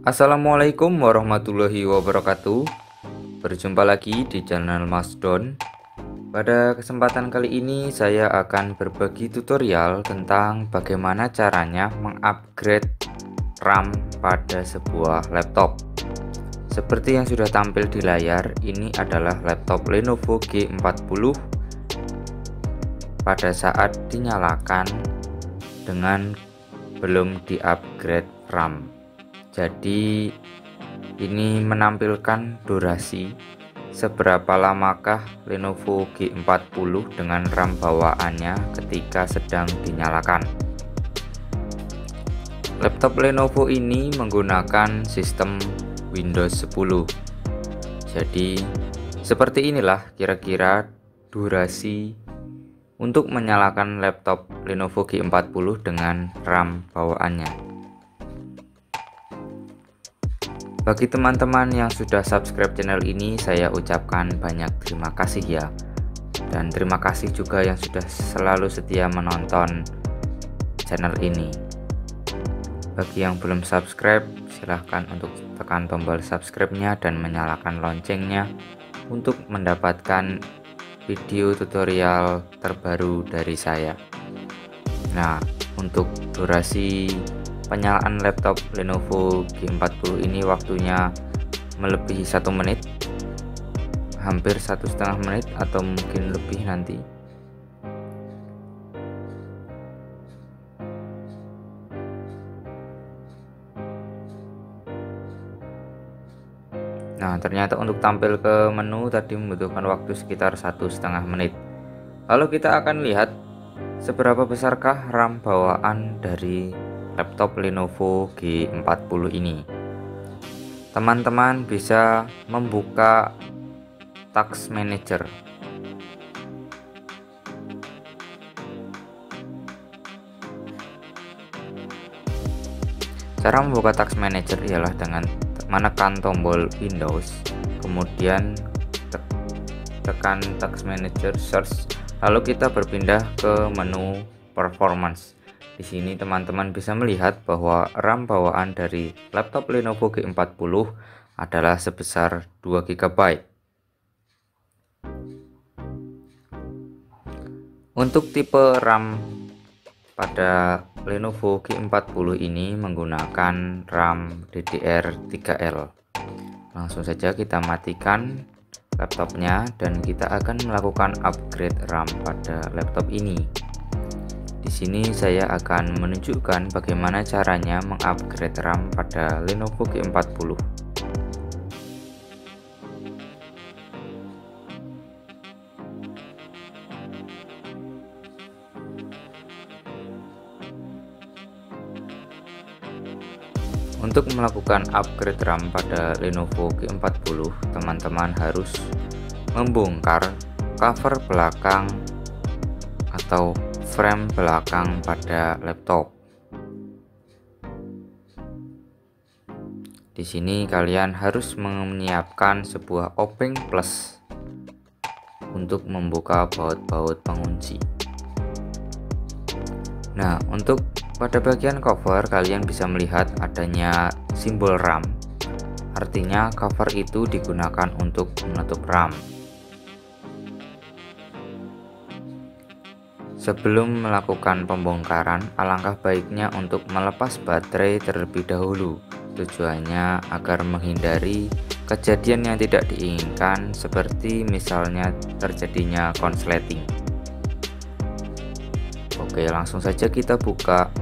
Assalamualaikum warahmatullahi wabarakatuh. Berjumpa lagi di channel Mas Don. Pada kesempatan kali ini saya akan berbagi tutorial tentang bagaimana caranya mengupgrade RAM pada sebuah laptop. Seperti yang sudah tampil di layar, ini adalah laptop Lenovo G40 pada saat dinyalakan dengan belum di-upgrade RAM. Jadi ini menampilkan durasi seberapa lamakah Lenovo G40 dengan RAM bawaannya ketika sedang dinyalakan. Laptop Lenovo ini menggunakan sistem Windows 10. Jadi seperti inilah kira-kira durasi untuk menyalakan laptop Lenovo G40 dengan RAM bawaannya. Bagi teman-teman yang sudah subscribe channel ini, saya ucapkan banyak terima kasih ya. Dan terima kasih juga yang sudah selalu setia menonton channel ini. Bagi yang belum subscribe, silahkan untuk tekan tombol subscribe-nya dan menyalakan loncengnya untuk mendapatkan video tutorial terbaru dari saya. Nah, untuk durasi penyalaan laptop Lenovo G40 ini waktunya melebihi 1 menit, hampir 1,5 menit atau mungkin lebih nanti. Nah, ternyata untuk tampil ke menu tadi membutuhkan waktu sekitar 1,5 menit. Lalu kita akan lihat seberapa besarkah RAM bawaan dari laptop Lenovo G40 ini. Teman-teman bisa membuka Task Manager. Cara membuka Task Manager ialah dengan menekan tombol Windows, kemudian tekan Task Manager Search, lalu kita berpindah ke menu Performance. Di sini teman-teman bisa melihat bahwa RAM bawaan dari laptop Lenovo G40 adalah sebesar 2 GB. Untuk tipe RAM pada Lenovo G40 ini menggunakan RAM DDR3L. Langsung saja kita matikan laptopnya dan kita akan melakukan upgrade RAM pada laptop ini. Di sini saya akan menunjukkan bagaimana caranya mengupgrade RAM pada Lenovo G40. Untuk melakukan upgrade RAM pada Lenovo G40, teman-teman harus membongkar cover belakang atau frame belakang pada laptop. Di sini kalian harus menyiapkan sebuah obeng plus untuk membuka baut-baut pengunci. Nah, untuk pada bagian cover kalian bisa melihat adanya simbol RAM. Artinya cover itu digunakan untuk menutup RAM. Sebelum melakukan pembongkaran, alangkah baiknya untuk melepas baterai terlebih dahulu. Tujuannya agar menghindari kejadian yang tidak diinginkan, seperti misalnya terjadinya konsleting. Oke, langsung saja kita buka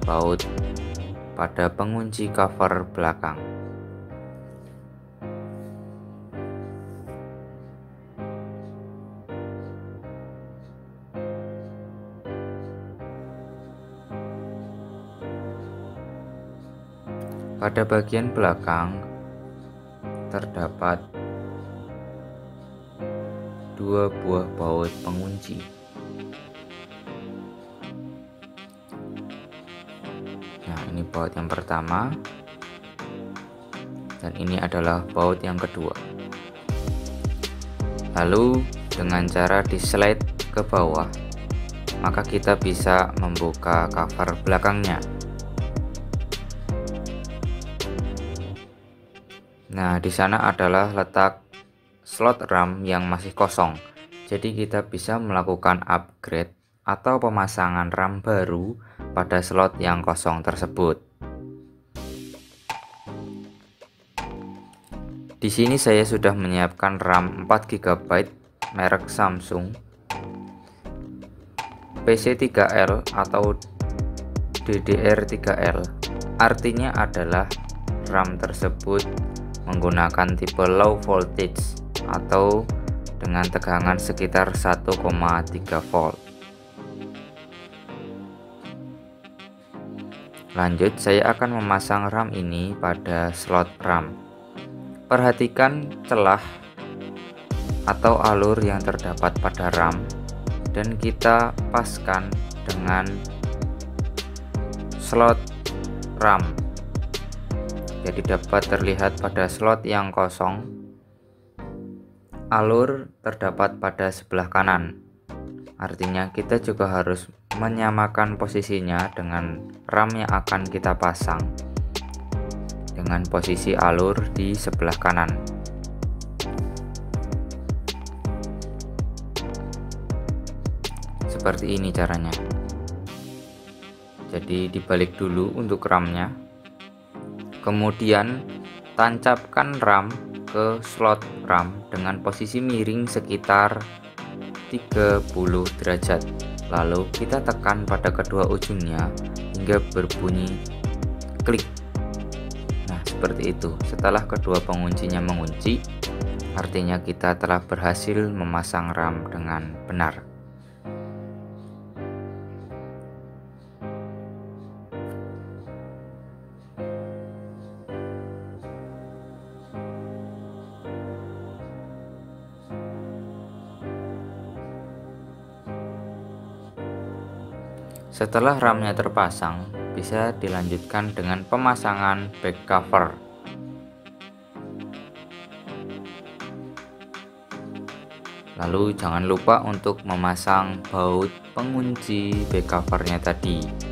baut pada pengunci cover belakang. Pada bagian belakang terdapat 2 buah baut pengunci. Nah, ini baut yang pertama dan ini adalah baut yang kedua. Lalu dengan cara di-slide ke bawah, maka kita bisa membuka cover belakangnya. Nah, di sana adalah letak slot RAM yang masih kosong. Jadi kita bisa melakukan upgrade atau pemasangan RAM baru pada slot yang kosong tersebut. Di sini saya sudah menyiapkan RAM 4 GB merek Samsung PC3L atau DDR3L. Artinya adalah RAM tersebut menggunakan tipe low voltage atau dengan tegangan sekitar 1,3 volt. Lanjut, saya akan memasang RAM ini pada slot RAM. Perhatikan celah atau alur yang terdapat pada RAM dan kita paskan dengan slot RAM. Jadi dapat terlihat pada slot yang kosong, alur terdapat pada sebelah kanan. Artinya kita juga harus menyamakan posisinya dengan RAM yang akan kita pasang dengan posisi alur di sebelah kanan. Seperti ini caranya. Jadi dibalik dulu untuk RAM-nya. Kemudian tancapkan RAM ke slot RAM dengan posisi miring sekitar 30 derajat. Lalu kita tekan pada kedua ujungnya hingga berbunyi klik. Nah, seperti itu. Setelah kedua penguncinya mengunci, artinya kita telah berhasil memasang RAM dengan benar. Setelah RAM-nya terpasang, bisa dilanjutkan dengan pemasangan back cover. Lalu jangan lupa untuk memasang baut pengunci back covernya tadi.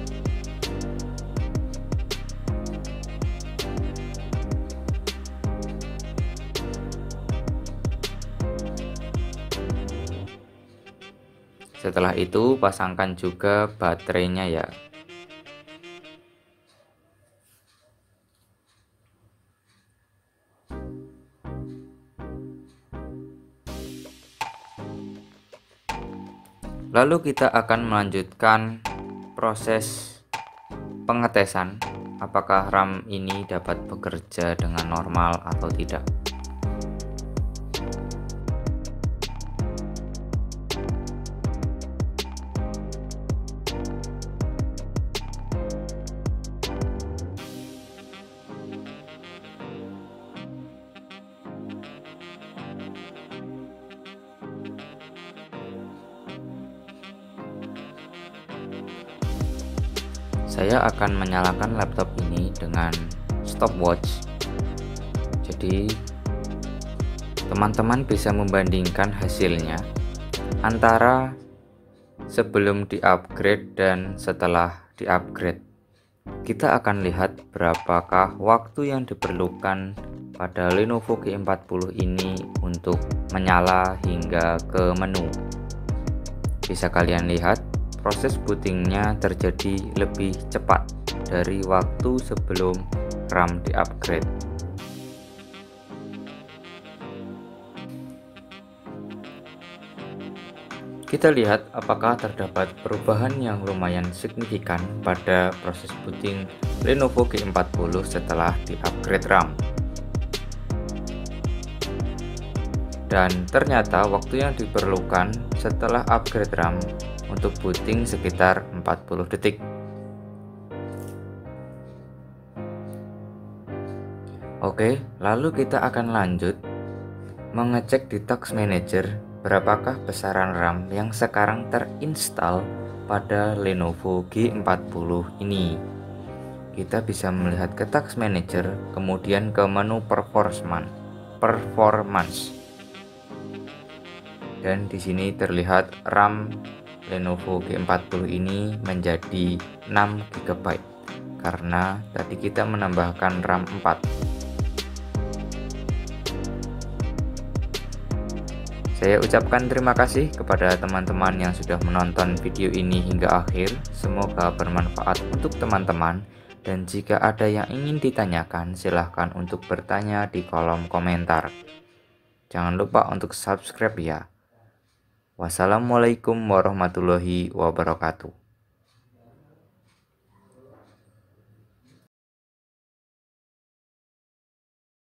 Setelah itu pasangkan juga baterainya ya. Lalu kita akan melanjutkan proses pengetesan apakah RAM ini dapat bekerja dengan normal atau tidak. Saya akan menyalakan laptop ini dengan stopwatch. Jadi teman-teman bisa membandingkan hasilnya antara sebelum di-upgrade dan setelah di-upgrade. Kita akan lihat berapakah waktu yang diperlukan pada Lenovo G40 ini untuk menyala hingga ke menu. Bisa kalian lihat proses bootingnya terjadi lebih cepat dari waktu sebelum RAM di-upgrade. Kita lihat apakah terdapat perubahan yang lumayan signifikan pada proses booting Lenovo G40 setelah di-upgrade RAM. Dan ternyata waktu yang diperlukan setelah upgrade RAM untuk booting sekitar 40 detik. Oke, lalu kita akan lanjut mengecek di Task Manager berapakah besaran RAM yang sekarang terinstal pada Lenovo G40 ini. Kita bisa melihat ke Task Manager, kemudian ke menu Performance. Dan di sini terlihat RAM Lenovo G40 ini menjadi 6 GB karena tadi kita menambahkan RAM 4. Saya ucapkan terima kasih kepada teman-teman yang sudah menonton video ini hingga akhir. Semoga bermanfaat untuk teman-teman. Dan jika ada yang ingin ditanyakan, silahkan untuk bertanya di kolom komentar. Jangan lupa untuk subscribe ya. Wassalamualaikum warahmatullahi wabarakatuh.